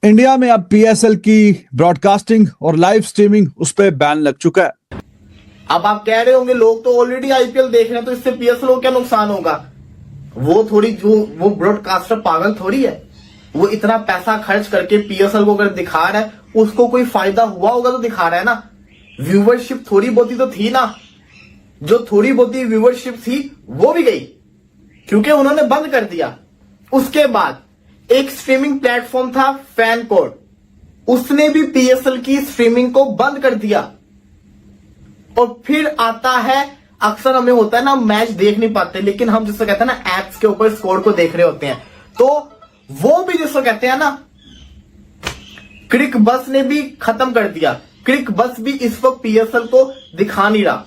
India में अब PSL की ब्रॉडकास्टिंग और लाइव स्ट्रीमिंग उस पर बैन लग चुका है। अब आप कह रहे होंगे लोग तो ऑलरेडी आईपीएल देख रहे हैं, तो इससे पीएसएल को क्या नुकसान होगा। वो ब्रॉडकास्टर पागल थोड़ी है। वो इतना पैसा खर्च करके पीएसएल को अगर दिखा रहा है, उसको कोई फायदा हुआ होगा तो दिखा रहा है ना। व्यूवरशिप थोड़ी बहुती तो थी ना, जो थोड़ी बहुती व्यूवरशिप थी वो भी गई क्योंकि उन्होंने बंद कर दिया। उसके बाद एक स्ट्रीमिंग प्लेटफॉर्म था फैन कोड, उसने भी पीएसएल की स्ट्रीमिंग को बंद कर दिया। और फिर आता है, अक्सर हमें होता है ना, मैच देख नहीं पाते लेकिन हम जिसको कहते हैं ना एप्स के ऊपर स्कोर को देख रहे होते हैं, तो वो भी जिसको कहते हैं ना, क्रिक बस ने भी खत्म कर दिया। क्रिक बस भी इस वक्त पीएसएल को दिखा नहीं रहा।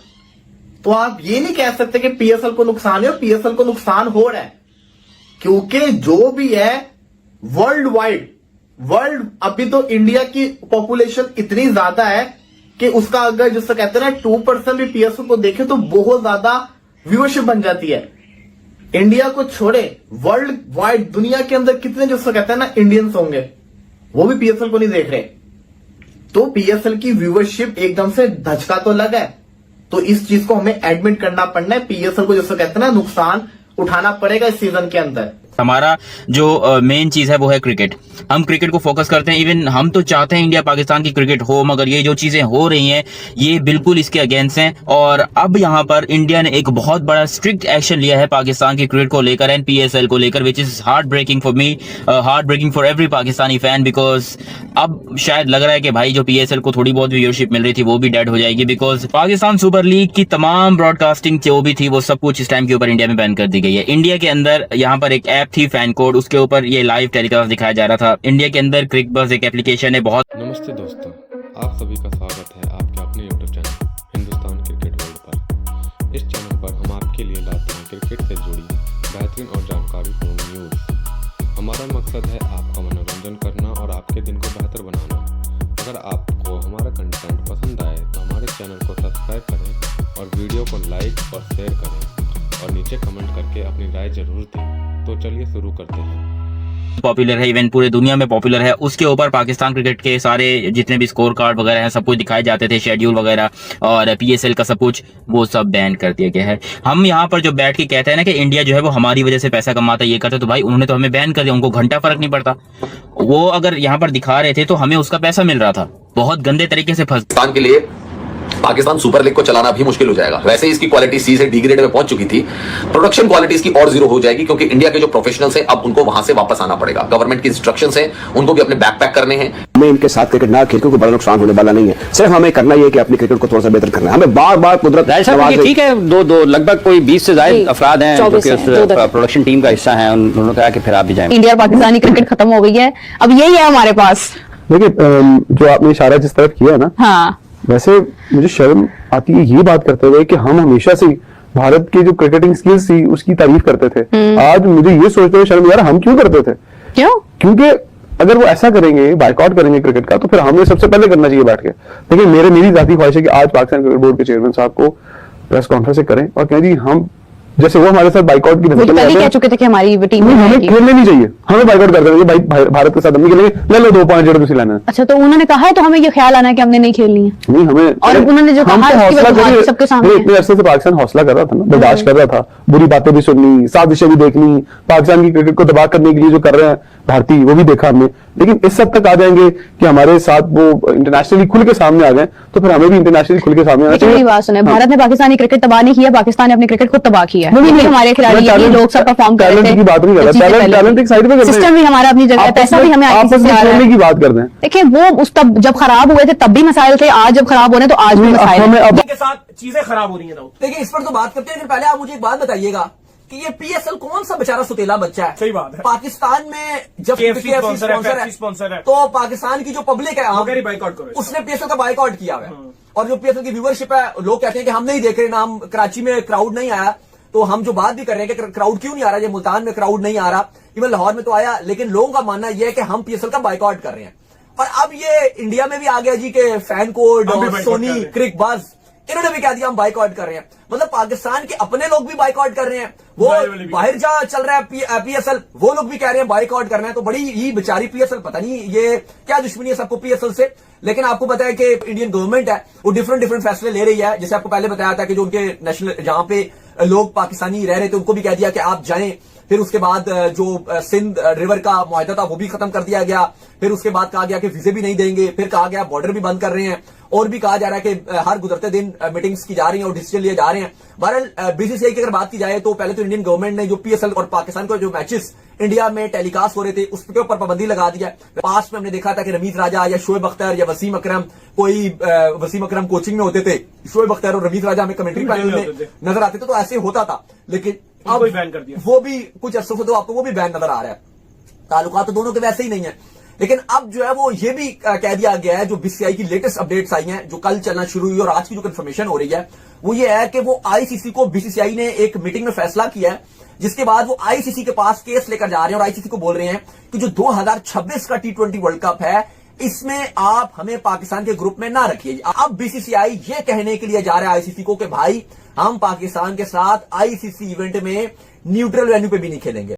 तो आप ये नहीं कह सकते कि पीएसएल को नुकसान है, और पीएसएल को नुकसान हो रहा है क्योंकि जो भी है वर्ल्ड अभी तो इंडिया की पॉपुलेशन इतनी ज्यादा है कि उसका अगर जिससे कहते हैं ना 2% भी पीएसएल को देखे तो बहुत ज्यादा व्यूअरशिप बन जाती है। इंडिया को छोड़े वर्ल्ड वाइड दुनिया के अंदर कितने जिससे कहते हैं ना इंडियंस होंगे, वो भी पीएसएल को नहीं देख रहे। तो पीएसएल की व्यूअरशिप एकदम से धचका तो लगा है, तो इस चीज को हमें एडमिट करना पड़ना है। पीएसएल को जिसको कहते हैं ना नुकसान उठाना पड़ेगा इस सीजन के अंदर। हमारा जो मेन चीज है वो है क्रिकेट। हम क्रिकेट को फोकस करते हैं। इवन हम तो चाहते हैं इंडिया पाकिस्तान की क्रिकेट हो, मगर ये जो चीजें हो रही हैं ये बिल्कुल इसके अगेंस्ट हैं। और अब यहाँ पर इंडिया ने एक बहुत बड़ा स्ट्रिक्ट एक्शन लिया है पाकिस्तान की क्रिकेट को लेकर एंड पीएसएल को लेकर, which is heart breaking for me, heart breaking for every Pakistani fan. Because अब शायद लग रहा है कि भाई जो पीएसएल को थोड़ी बहुत व्यूअरशिप मिल रही थी वो भी डेड हो जाएगी, बिकॉज पाकिस्तान सुपर लीग की तमाम ब्रॉडकास्टिंग जो भी थी वो सब कुछ इस टाइम के ऊपर इंडिया में बैन कर दी गई है। इंडिया के अंदर यहाँ पर एक ऐप थी फैन कोड, उसके ऊपर ये लाइव टेलीकास्ट दिखाया जा रहा था। इंडिया के अंदर क्रिक बस एक एप्लीकेशन है बहुत। नमस्ते दोस्तों, आप सभी का स्वागत है आपके अपने YouTube channel Hindustan cricket world पर। इस चैनल पर हम आपके लिए लाते हैं क्रिकेट से जुड़ी बेहतरीन और जानकारीपूर्ण न्यूज़। हमारा मकसद है आपका मनोरंजन करना और आपके दिन को बेहतर बनाना। अगर आपको हमारा कंटेंट पसंद आए तो हमारे चैनल को सब्सक्राइब करें और वीडियो को लाइक और शेयर करें और नीचे कमेंट करके अपनी राय जरूर दें। तो चलिए शुरू करते हैं। पॉपुलर है, इवन पूरे दुनिया में पॉपुलर है। उसके ऊपर पाकिस्तान क्रिकेट के सारे जितने भी स्कोर कार्ड वगैरह हैं सब कुछ दिखाए जाते थे, शेड्यूल वगैरह, और पीएसएल का सब कुछ वो सब बैन कर दिया गया है। हम यहाँ पर जो बैठ के कहते हैं ना कि इंडिया जो है वो हमारी वजह से पैसा कमाता है, ये करता, तो भाई उन्होंने तो हमें बैन कर दिया, उनको घंटा फर्क नहीं पड़ता। वो अगर यहाँ पर दिखा रहे थे तो हमें उसका पैसा मिल रहा था। बहुत गंदे तरीके से पाकिस्तान के लिए पाकिस्तान सुपर लीग को चलाना भी मुश्किल हो जाएगा। वैसे ही इसकी क्वालिटी सी से डी ग्रेड में पहुंच चुकी थी, प्रोडक्शन क्वालिटी इसकी और जीरो हो जाएगी क्योंकि इंडिया के जो प्रोफेशनल्स हैं अब उनको वहां से वापस आना पड़ेगा। गवर्नमेंट की इंस्ट्रक्शंस हैं, उनको भी अपने बैकपैक करने हैं। हमें इनके साथ क्रिकेट ना खेल, क्योंकि बड़ा नुकसान होने वाला नहीं है। सिर्फ हमें करना ये कि अपनी क्रिकेट को थोड़ा सा बेहतर करना है। हमें बार बार कुदरत ठीक है, दो लगभग कोई 20 से ज्यादा अफराद हैं जो कि उस प्रोडक्शन टीम का हिस्सा हैं। उन्होंने कहा कि फिर आप भी जाएं। इंडिया और पाकिस्तानी क्रिकेट खत्म हो गई है, अब यही है हमारे पास। देखिए, जो आपने इशारा जिस तरफ किया है ना, हाँ, वैसे मुझे शर्म आती है ये बात करते हुए कि हम हमेशा से भारत की जो क्रिकेटिंग स्किल्स थी उसकी तारीफ करते थे। आज मुझे ये सोचते हुए शर्म, यार हम क्यों करते थे? क्यों? क्योंकि अगर वो ऐसा करेंगे, बायकॉट करेंगे क्रिकेट का, तो फिर हमें सबसे पहले करना चाहिए बैठ के। लेकिन मेरी जाती ख्वाहिश है कि आज पाकिस्तान क्रिकेट बोर्ड के चेयरमैन साहब को प्रेस कॉन्फ्रेंस करें और कहें जी हम, जैसे वो हमारे साथ बाइकआउट की कह चुके थे कि हमारी टीम में हमें खेलने नहीं चाहिए, हमें बाइकआउट कर देंगे भाई, भारत के साथ हम नहीं खेलेंगे, ले लो 2 पॉइंट जो लेना है। अच्छा, तो उन्होंने कहा है, तो हमें ये ख्याल आना है कि हमने नहीं खेलनी है। नहीं, हमें, और उन्होंने जो कहा सबके सामने, इतने अरसे से पाकिस्तान हौसला कर रहा था ना, बर्दाश्त कर रहा था, बुरी बातें भी सुननी, साजिशें भी देखनी, पाकिस्तान की क्रिकेट को तबाह करने के लिए जो कर रहे हैं भारतीय, वो भी देखा हमने। लेकिन इस हद तक आ जाएंगे कि हमारे साथ वो इंटरनेशनली खुल के सामने आ गए, तो फिर हमें भी इंटरनेशनली खुल के सामने आना चाहिए। बात सुने, भारत ने पाकिस्तानी क्रिकेट तबाह नहीं किया, पाकिस्तान ने अपनी क्रिकेट को तबाह किया। हमारे खिलाड़ी लोग सब परफॉर्म कर रहे थे। की बात नहीं कर रहा, टैलेंट एक साइड पे कर रहे हैं, सिस्टम भी हमारा अपनी जगह, पैसा भी हमें खेलने की बात कर रहे हैं। देखिए, वो उस तब जब खराब हुए थे तब भी मसाइल थे, आज जब खराब हो रहे तो आज भी मसाइल के साथ चीजें खराब हो रही हैं। देखिए, इस पर तो बात करते हैं, लेकिन पहले आप मुझे एक बात बताइएगा कि ये पीएसएल कौन सा बेचारा सुतेला बच्चा है? सही बात है। पाकिस्तान में जब स्पॉन्सर है तो पाकिस्तान की जो पब्लिक है बाइकआउट करो, उसने पीएसएल का बाइकआउट किया है। और जो पीएसएल की व्यूवरशिप है, लोग कहते हैं कि हम नहीं देख रहे ना, हम कराची में क्राउड नहीं आया, तो हम जो बात भी कर रहे हैं कि क्राउड क्यों नहीं आ रहा, ये मुल्तान में क्राउड नहीं आ रहा, इवन लाहौर में तो आया, लेकिन लोगों का मानना यह है कि हम पीएसएल का बाइकआउट कर रहे हैं। और अब ये इंडिया में भी आ गया जी के फैन कोड और सोनी क्रिक बस इन्होंने भी कह दिया हम बाइकआउट कर रहे हैं। मतलब पाकिस्तान के अपने लोग भी बाइकआउट कर रहे हैं, वो बाहर जा चल रहा है पीएसएल, वो लोग भी कह रहे हैं बाइकआउट करना है। तो बड़ी ही बेचारी पीएसएल, पता नहीं ये क्या दुश्मनी है सबको पीएसएल से। लेकिन आपको पता है कि इंडियन गवर्नमेंट है वो डिफरेंट फैसले ले रही है। जैसे आपको पहले बताया था कि जो उनके नेशनल जहां पे लोग पाकिस्तानी रह रहे थे उनको भी कह दिया कि आप जाएं। फिर उसके बाद जो सिंध रिवर का मुआहदा था वो भी खत्म कर दिया गया। फिर उसके बाद कहा गया कि वीजे भी नहीं देंगे। फिर कहा गया बॉर्डर भी बंद कर रहे हैं। और भी कहा जा रहा है कि हर गुजरते दिन मीटिंग्स की जा रही हैं और डिसीजन लिए जा रहे हैं। बहरहाल बीसीसीआई की अगर बात की जाए तो पहले तो इंडियन गवर्नमेंट ने जो पीएसएल और पाकिस्तान के जो मैचेस इंडिया में टेलीकास्ट हो रहे थे उसके ऊपर पाबंदी लगा दिया। पास्ट में हमने देखा था कि रमीज राजा या शोएब अख्तर या वसीम अकरम, कोई वसीम अकरम कोचिंग में होते थे, शोएब अख्तर और रमीज राजा हमें कमेंट्री पैनल में नजर आते थे, तो ऐसे होता था। लेकिन अब बैन कर दिया, वो भी कुछ अरसों से तो आपको वो भी बैन नजर आ रहा है। ताल्लुकात तो दोनों के वैसे ही नहीं है। लेकिन अब जो है वो ये भी कह दिया गया है, जो बीसीसीआई की लेटेस्ट अपडेट्स आई हैं, जो कल चलना शुरू हुई और आज की जो कंफर्मेशन हो रही है वो ये है कि वो आईसीसी को बीसीसीआई ने एक मीटिंग में फैसला किया है, जिसके बाद वो आईसीसी के पास केस लेकर जा रहे हैं और आईसीसी को बोल रहे हैं कि जो 2026 का T20 वर्ल्ड कप है इसमें आप हमें पाकिस्तान के ग्रुप में ना रखिए। अब बीसीसीआई ये कहने के लिए जा रहा है आईसीसी को कि भाई हम पाकिस्तान के साथ आईसीसी इवेंट में न्यूट्रल वेन्यू पे भी नहीं खेलेंगे।